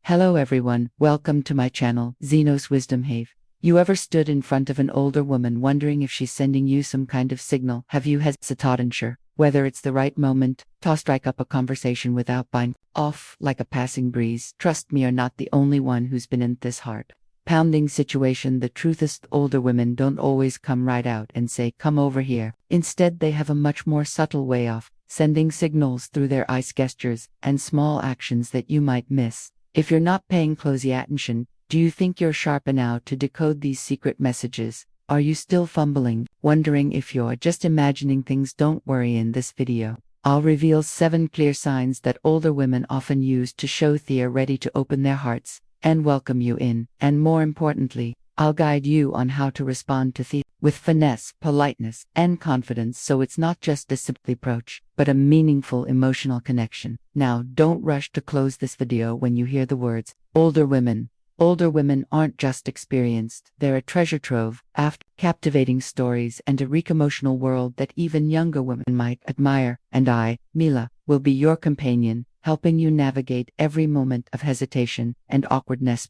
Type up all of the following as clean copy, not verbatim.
Hello everyone, welcome to my channel, Xenos Wisdom Have. You ever stood in front of an older woman wondering if she's sending you some kind of signal? Have you hesitated sure whether it's the right moment to strike up a conversation without buying off like a passing breeze? Trust me, you're not the only one who's been in this heart-pounding situation. The truth is, older women don't always come right out and say, "Come over here." Instead, they have a much more subtle way of sending signals through their eyes, gestures, and small actions that you might miss if you're not paying close attention. Do you think you're sharp enough to decode these secret messages? Are you still fumbling, wondering if you're just imagining things? Don't worry, in this video, I'll reveal 7 clear signs that older women often use to show they're ready to open their hearts and welcome you in. And more importantly, I'll guide you on how to respond to these with finesse, politeness, and confidence, so it's not just a simple approach, but a meaningful emotional connection. Now, don't rush to close this video when you hear the words older women. Older women aren't just experienced, they're a treasure trove of captivating stories and a rich emotional world that even younger women might admire. And I, Mila, will be your companion, helping you navigate every moment of hesitation and awkwardness.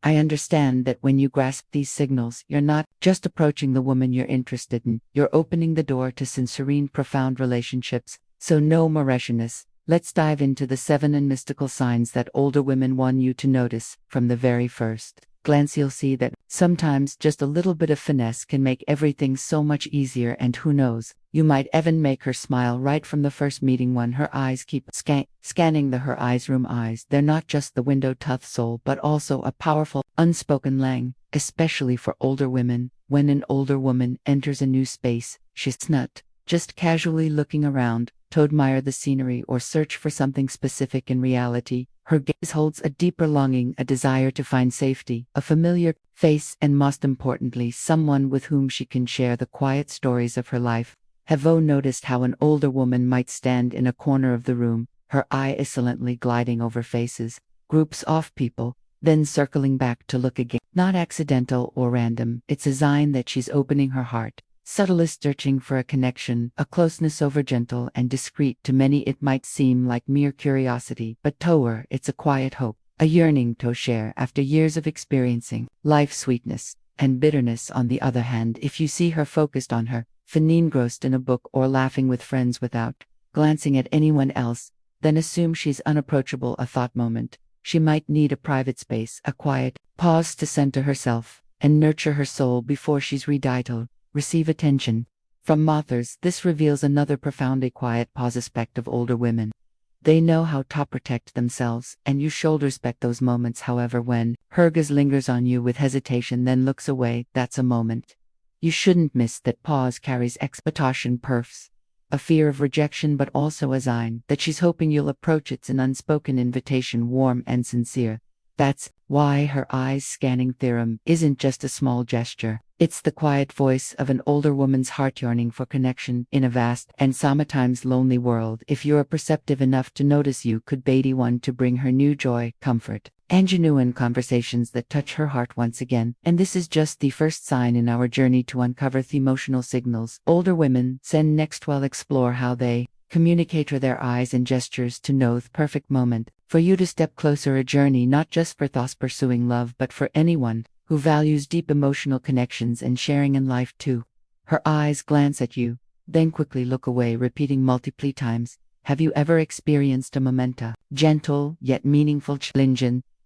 I understand that when you grasp these signals, you're not just approaching the woman you're interested in, you're opening the door to serene, profound relationships. So no more rashness. Let's dive into the 7 and mystical signs that older women want you to notice. From the very first glance, you'll see that sometimes just a little bit of finesse can make everything so much easier, and who knows, you might even make her smile right from the first meeting. When her eyes keep scanning her room eyes, they're not just the window to the soul, but also a powerful, unspoken language, especially for older women. When an older woman enters a new space, she's not just casually looking around to admire the scenery or search for something specific. In reality, her gaze holds a deeper longing, a desire to find safety, a familiar face, and most importantly, someone with whom she can share the quiet stories of her life. Have you noticed how an older woman might stand in a corner of the room, her eye silently gliding over faces, groups of people, then circling back to look again? Not accidental or random, it's a sign that she's opening her heart, subtly searching for a connection, a closeness. Over gentle and discreet to many, it might seem like mere curiosity, but to her, it's a quiet hope, a yearning to share after years of experiencing life's sweetness and bitterness. On the other hand, if you see her focused on her engrossed in a book or laughing with friends without glancing at anyone else, then assume she's unapproachable. A thought moment. She might need a private space, a quiet pause to center herself and nurture her soul before she's ready to receive attention from others. This reveals another profoundly quiet pause aspect of older women. They know how to protect themselves, and you should respect those moments. However, when her gaze lingers on you with hesitation, then looks away, that's a moment you shouldn't miss. That pause carries expectation, perfs, a fear of rejection, but also a sign that she's hoping you'll approach. It's an unspoken invitation, warm and sincere. That's why her eyes scanning theorem isn't just a small gesture. It's the quiet voice of an older woman's heart yearning for connection in a vast and sometimes lonely world. If you're perceptive enough to notice, you could be one to bring her new joy, comfort, and genuine conversations that touch her heart once again. And this is just the first sign in our journey to uncover the emotional signals older women send next. We'll explore how they communicate with their eyes and gestures to know the perfect moment for you to step closer. A journey not just for those pursuing love, but for anyone who values deep emotional connections and sharing in life too. Her eyes glance at you, then quickly look away, repeating multiple times. Have you ever experienced a momenta, gentle yet meaningful challenge?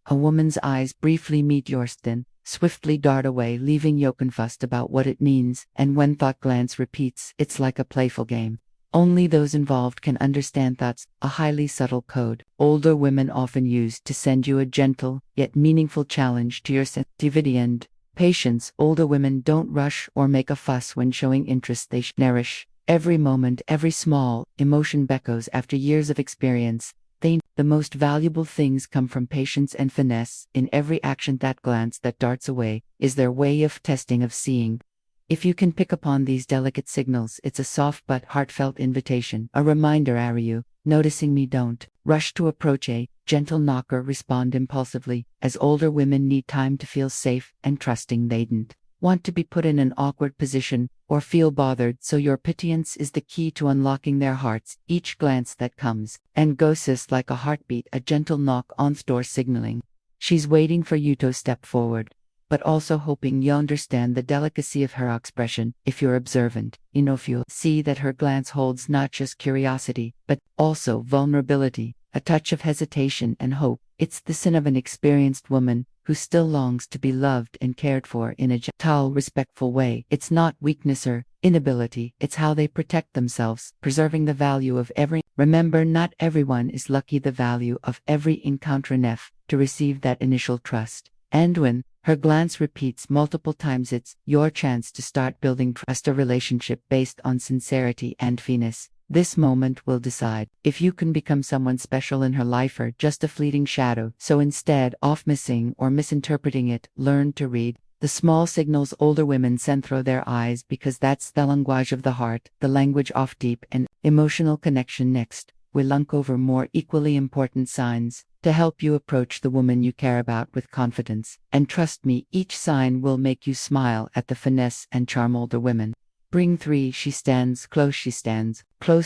A woman's eyes briefly meet yours, then swiftly dart away, leaving you confused about what it means. And when that glance repeats, it's like a playful game. Only those involved can understand that's a highly subtle code older women often use to send you a gentle yet meaningful challenge to your sensitivity and patience. Older women don't rush or make a fuss when showing interest. They nourish every moment, every small emotion echoes after years of experience. The most valuable things come from patience and finesse. In every action, that glance that darts away is their way of testing, of seeing if you can pick upon these delicate signals. It's a soft but heartfelt invitation, a reminder. Are you noticing me? Don't rush to approach. A gentle knocker, respond impulsively, as older women need time to feel safe and trusting. They don't want to be put in an awkward position or feel bothered, so your patience is the key to unlocking their hearts. Each glance that comes and goes is like a heartbeat, a gentle knock on the door signaling She's waiting for you to step forward, but also hoping you'll understand the delicacy of her expression. If you're observant, enough you'll see that her glance holds not just curiosity, but also vulnerability, a touch of hesitation and hope. It's the sin of an experienced woman who still longs to be loved and cared for in a gentle, respectful way. It's not weakness or inability, it's how they protect themselves, preserving the value of every. Remember, not everyone is lucky. The value of every encounter enough to receive that initial trust. And when her glance repeats multiple times, it's your chance to start building trust, a relationship based on sincerity and fairness. This moment will decide if you can become someone special in her life or just a fleeting shadow. So instead of missing or misinterpreting it, learn to read the small signals older women send through their eyes, because that's the language of the heart, the language of deep and emotional connection. Next, we'll uncover more equally important signs to help you approach the woman you care about with confidence. And trust me, each sign will make you smile at the finesse and charm older women. Bring 3. She stands close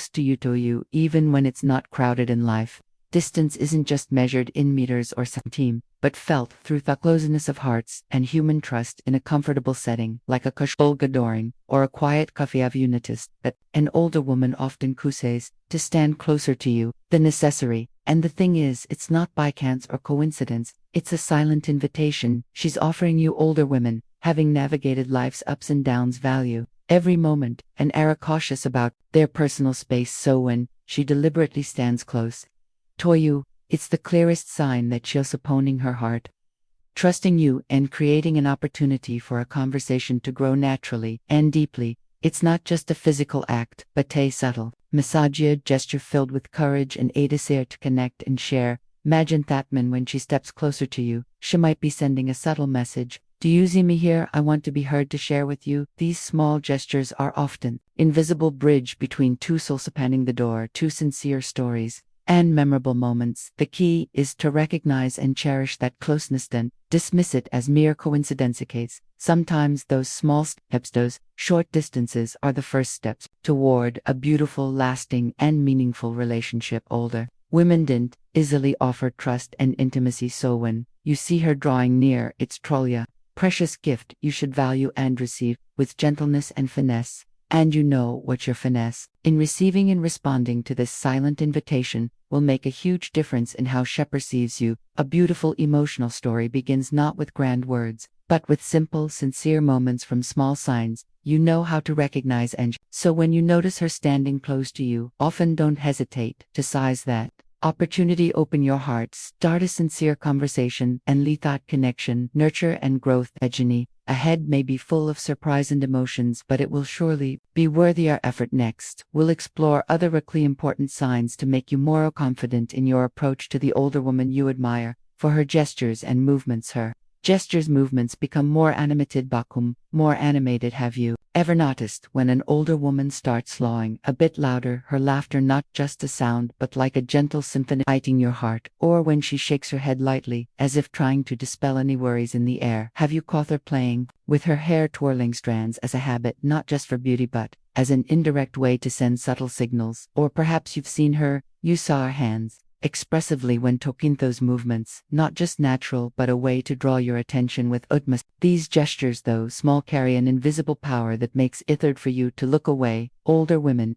to you, even when it's not crowded in life. Distance isn't just measured in meters or centimeters, but felt through the closeness of hearts and human trust in a comfortable setting, like a casual gathering or a quiet cafe of unitas. That an older woman often chooses to stand closer to you than necessary. And the thing is, it's not by chance or coincidence, it's a silent invitation she's offering you. Older women, having navigated life's ups and downs, value every moment and are cautious about their personal space. So when she deliberately stands close to you, it's the clearest sign that she's opening her heart, trusting you, and creating an opportunity for a conversation to grow naturally and deeply. It's not just a physical act, but a subtle, massaged gesture filled with courage and a desire to connect and share. Imagine that when she steps closer to you, she might be sending a subtle message. Do you see me here? I want to be heard, to share with you. These small gestures are often invisible bridge between two souls, opening the door to sincere stories and memorable moments. The key is to recognize and cherish that closeness, then dismiss it as mere coincidence. Sometimes those small steps, those short distances, are the first steps toward a beautiful, lasting, and meaningful relationship. Older women didn't easily offer trust and intimacy, so when you see her drawing near, it's truly a precious gift you should value and receive with gentleness and finesse. And you know what your finesse in receiving and responding to this silent invitation will make a huge difference in how she perceives you. A beautiful emotional story begins not with grand words, but with simple, sincere moments. From small signs, you know how to recognize. And so when you notice her standing close to you, often don't hesitate to seize that opportunity. Open your heart, start a sincere conversation, and let that connection nurture and growth. A journey ahead may be full of surprise and emotions, but it will surely be worthy our effort. Next, we'll explore other really important signs to make you more confident in your approach to the older woman you admire. For her gestures and movements, movements become more animated. More animated. Have you ever noticed when an older woman starts slowing a bit louder, her laughter not just a sound but like a gentle symphony igniting your heart, or when she shakes her head lightly as if trying to dispel any worries in the air? Have you caught her playing with her hair, twirling strands as a habit, not just for beauty but as an indirect way to send subtle signals? Or perhaps you've seen her use her hands expressively when talking. Those movements, not just natural but a way to draw your attention with utmost. These gestures, though small, carry an invisible power that makes it hard for you to look away. Older women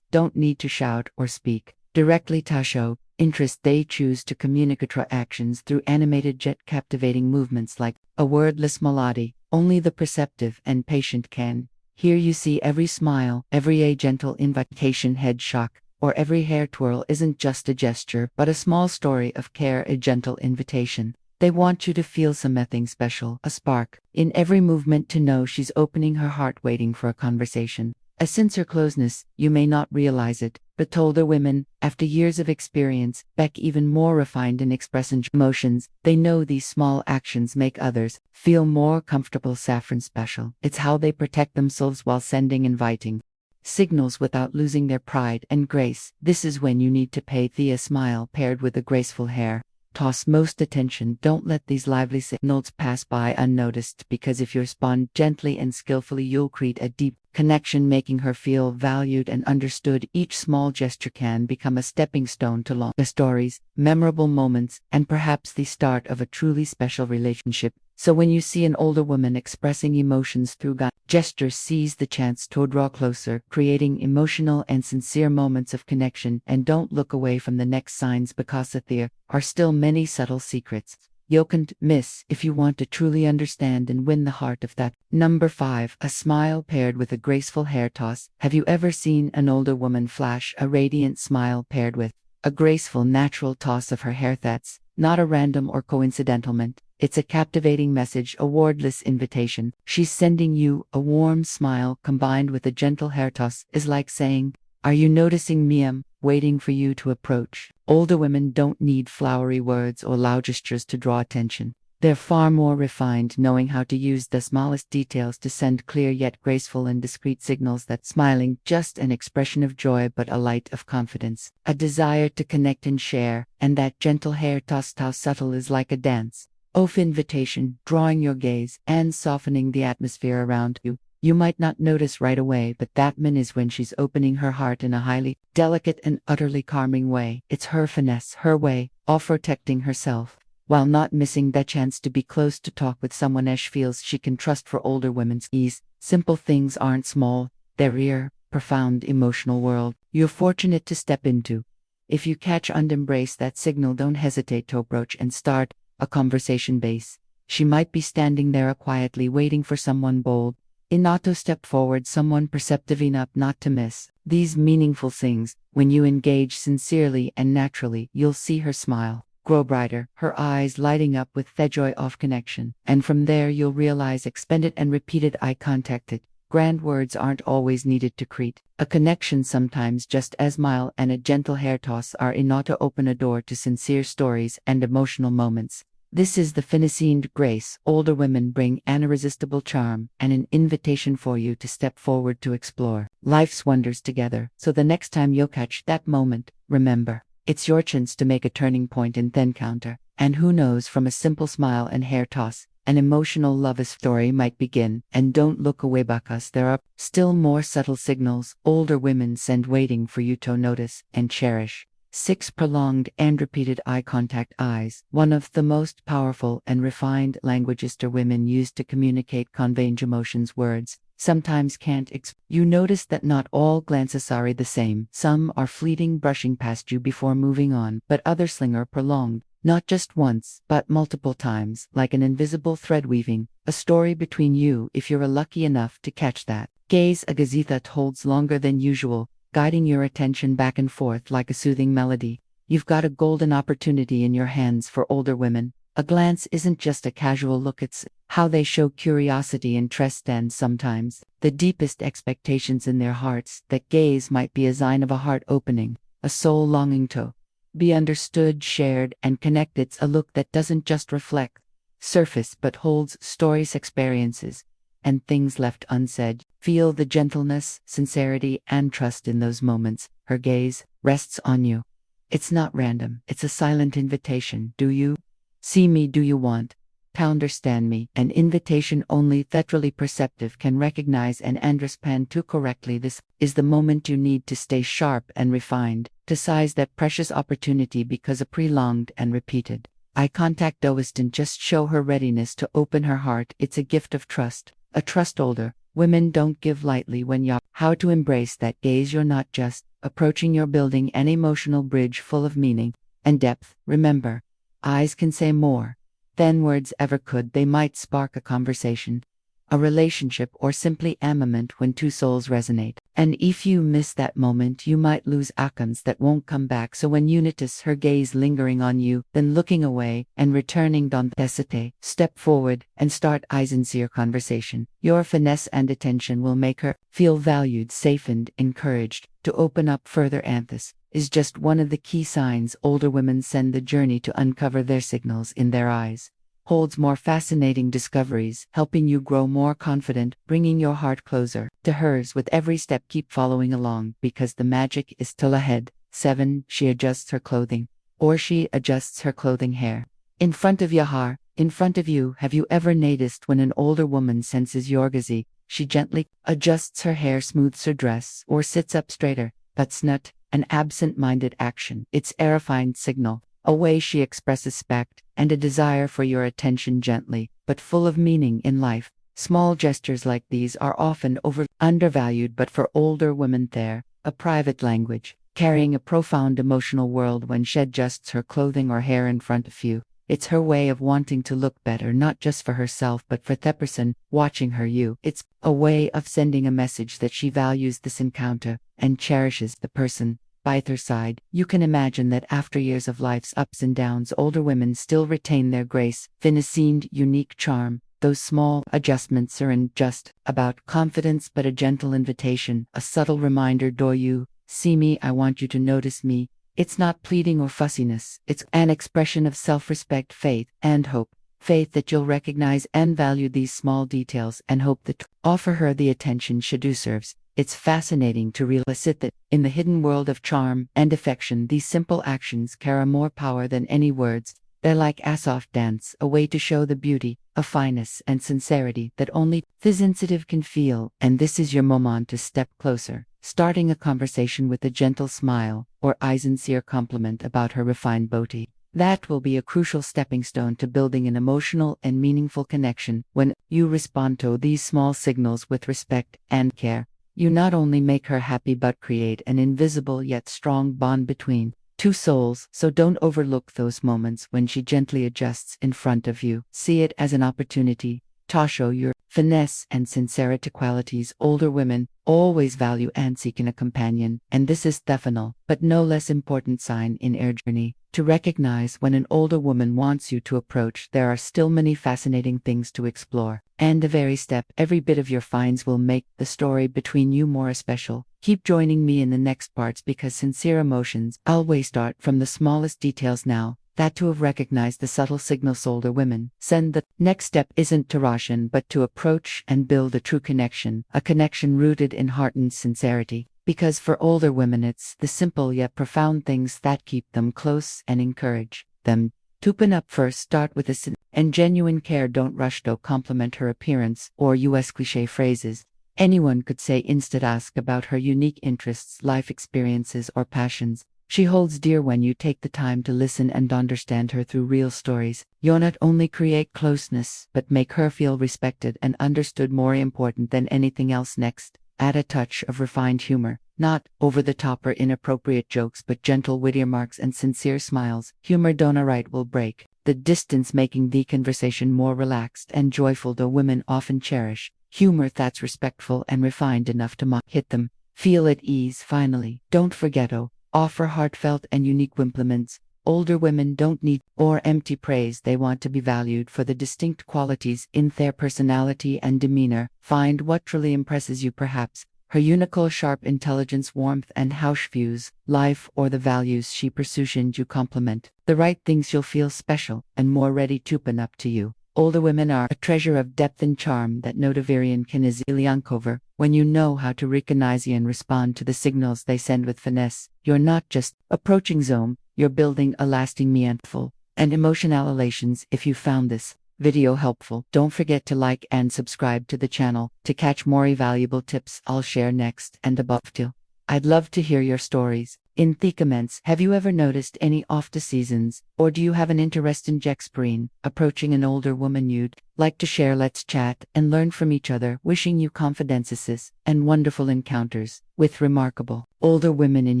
don't need to shout or speak directly to show interest. They choose to communicate their actions through animated yet captivating movements, like a wordless melody only the perceptive and patient can hear. You see every smile, every gentle invitation, head shock, or every hair twirl isn't just a gesture but a small story of care, a gentle invitation. They want you to feel something special, a spark in every movement, to know she's opening her heart, waiting for a conversation. A sincere closeness, you may not realize it, but older women, after years of experience, back even more refined in expressing emotions. They know these small actions make others feel more comfortable. Saffron special. It's how they protect themselves while sending inviting signals without losing their pride and grace. This is when you need to pay a smile paired with a graceful hair toss most attention. Don't let these lively signals pass by unnoticed, because if you respond gently and skillfully, you'll create a deep connection, making her feel valued and understood. Each small gesture can become a stepping stone to longer stories, memorable moments, and perhaps the start of a truly special relationship. So when you see an older woman expressing emotions through gestures, seize the chance to draw closer, creating emotional and sincere moments of connection. And don't look away from the next signs, because there are still many subtle secrets you can't miss if you want to truly understand and win the heart of that. Number 5. A smile paired with a graceful hair toss. Have you ever seen an older woman flash a radiant smile paired with a graceful, natural toss of her hair? That's not a random or coincidental moment. It's a captivating message, a wordless invitation. She's sending you a warm smile combined with a gentle hair toss. Is like saying, "Are you noticing me? I'm waiting for you to approach." Older women don't need flowery words or loud gestures to draw attention. They're far more refined, knowing how to use the smallest details to send clear yet graceful and discreet signals. That smiling, just an expression of joy, but a light of confidence, a desire to connect and share. And that gentle hair toss, how subtle, is like a dance of invitation, drawing your gaze and softening the atmosphere around you. You might not notice right away, but that is when she's opening her heart in a highly delicate and utterly calming way. It's her finesse, her way of protecting herself, while not missing that chance to be close, to talk with someone she feels she can trust. For older women's ease, simple things aren't small, they're real, profound emotional world you're fortunate to step into. If you catch and embrace that signal, don't hesitate to approach and start a conversation base. She might be standing there quietly waiting for someone bold enough to step forward, someone perceptive enough not to miss these meaningful things. When you engage sincerely and naturally, you'll see her smile grow brighter, her eyes lighting up with the joy of connection. And from there you'll realize expanded and repeated eye contact. Grand words aren't always needed to create a connection. Sometimes just a smile and a gentle hair toss are enough to open a door to sincere stories and emotional moments. This is the finessing grace. Older women bring an irresistible charm and an invitation for you to step forward to explore life's wonders together. So the next time you'll catch that moment, remember, it's your chance to make a turning point in the encounter. And who knows, from a simple smile and hair toss, an emotional love story might begin. And don't look away, because there are still more subtle signals older women send waiting for you to notice and cherish. 6. Prolonged and repeated eye contact. Eyes, one of the most powerful and refined languages women use to communicate, conveying emotions words sometimes can't You notice that not all glances are the same. Some are fleeting, brushing past you before moving on, but others linger prolonged, not just once, but multiple times, like an invisible thread weaving a story between you. If you're lucky enough to catch that gaze, a gaze that holds longer than usual, guiding your attention back and forth like a soothing melody, you've got a golden opportunity in your hands. For older women, a glance isn't just a casual look, it's how they show curiosity, interest, and sometimes the deepest expectations in their hearts. That gaze might be a sign of a heart opening, a soul longing to be understood, shared, and connected. It's a look that doesn't just reflect surface, but holds stories, experiences, and things left unsaid. Feel the gentleness, sincerity, and trust in those moments. Her gaze rests on you. It's not random, it's a silent invitation. Do you see me? Do you want to understand me? An invitation only the truly perceptive can recognize and understand too correctly. This is the moment you need to stay sharp and refined, to seize that precious opportunity, because a prolonged and repeated eye contact doesn't just show her readiness to open her heart, it's a gift of trust. A trust older women don't give lightly. When you how to embrace that gaze, you're not just approaching, you're building an emotional bridge full of meaning and depth. Remember, eyes can say more than words ever could. They might spark a conversation, a relationship, or simply a moment when two souls resonate. And if you miss that moment, you might lose icons that won't come back. So when you notice her gaze lingering on you, then looking away and returning, don't hesitate. Step forward and start a sincere conversation. Your finesse and attention will make her feel valued, safe, and encouraged to open up further. And this is just one of the key signs older women send. The journey to uncover their signals in their eyes holds more fascinating discoveries, helping you grow more confident, bringing your heart closer to hers with every step. Keep following along, because the magic is still ahead. 7. She adjusts her clothing. or she adjusts her clothing hair. In front of Yahar, in front of you, have you ever noticed when an older woman senses your gaze, she gently adjusts her hair, smooths her dress, or sits up straighter? That's not an absent-minded action. It's a refined signal, a way she expresses respect and a desire for your attention, gently, but full of meaning in life. Small gestures like these are often undervalued, but for older women they're a private language, carrying a profound emotional world. When she adjusts her clothing or hair in front of you, it's her way of wanting to look better, not just for herself but for the person watching her. It's a way of sending a message that she values this encounter and cherishes the person by her side. You can imagine that after years of life's ups and downs, older women still retain their grace, finesse, unique charm. Those small adjustments aren't just about confidence but a gentle invitation, a subtle reminder. Do you see me? I want you to notice me. It's not pleading or fussiness, it's an expression of self-respect, faith, and hope. Faith that you'll recognize and value these small details, and hope that offer her the attention she deserves. It's fascinating to realize that in the hidden world of charm and affection, these simple actions carry more power than any words. They're like a soft dance, a way to show the beauty of fineness and sincerity that only the sensitive can feel. And this is your moment to step closer, starting a conversation with a gentle smile or a sincere compliment about her refined beauty. That will be a crucial stepping stone to building an emotional and meaningful connection. When you respond to these small signals with respect and care, you not only make her happy but create an invisible yet strong bond between two souls. So don't overlook those moments when she gently adjusts in front of you. See it as an opportunity to show your finesse and sincerity qualities. Older women always value and seek in a companion, and this is the final, but no less important sign in their journey. To recognize when an older woman wants you to approach, there are still many fascinating things to explore, and the very step, every bit of your finds will make the story between you more special. Keep joining me in the next parts, because sincere emotions always start from the smallest details. Now that to have recognized the subtle signals older women send, the next step isn't to rush in but to approach and build a true connection, a connection rooted in heart and sincerity. Because for older women it's the simple yet profound things that keep them close and encourage them to open up. First, start with a and genuine care. Don't rush to compliment her appearance or use cliché phrases anyone could say. Instead, ask about her unique interests, life experiences, or passions she holds dear. When you take the time to listen and understand her through real stories, you'll not only create closeness but make her feel respected and understood. More important than anything else, next, add a touch of refined humor. Not over-the-top or inappropriate jokes, but gentle, witty remarks and sincere smiles. Humor right will break the distance, making the conversation more relaxed and joyful. Though women often cherish humor that's respectful and refined enough to hit them feel at ease. Finally, don't forget to offer heartfelt and unique compliments. Older women don't need or empty praise. They want to be valued for the distinct qualities in their personality and demeanor. Find what truly impresses you, perhaps her unique, sharp intelligence, warmth, and how she views life, or the values she pursues. And you compliment the right things, you'll feel special and more ready to open up to you. Older women are a treasure of depth and charm that no Nonverbal can easily uncover. When you know how to recognize and respond to the signals they send with finesse, you're not just approaching them, you're building a lasting, meaningful, and emotional relations. If you found this video helpful, don't forget to like and subscribe to the channel to catch more valuable tips I'll share next and above too. I'd love to hear your stories in the comments. Have you ever noticed any off-the-seasons, or do you have an interest in Jexperine approaching an older woman you'd like to share? Let's chat and learn from each other. Wishing you confidences and wonderful encounters with remarkable older women in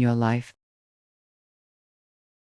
your life.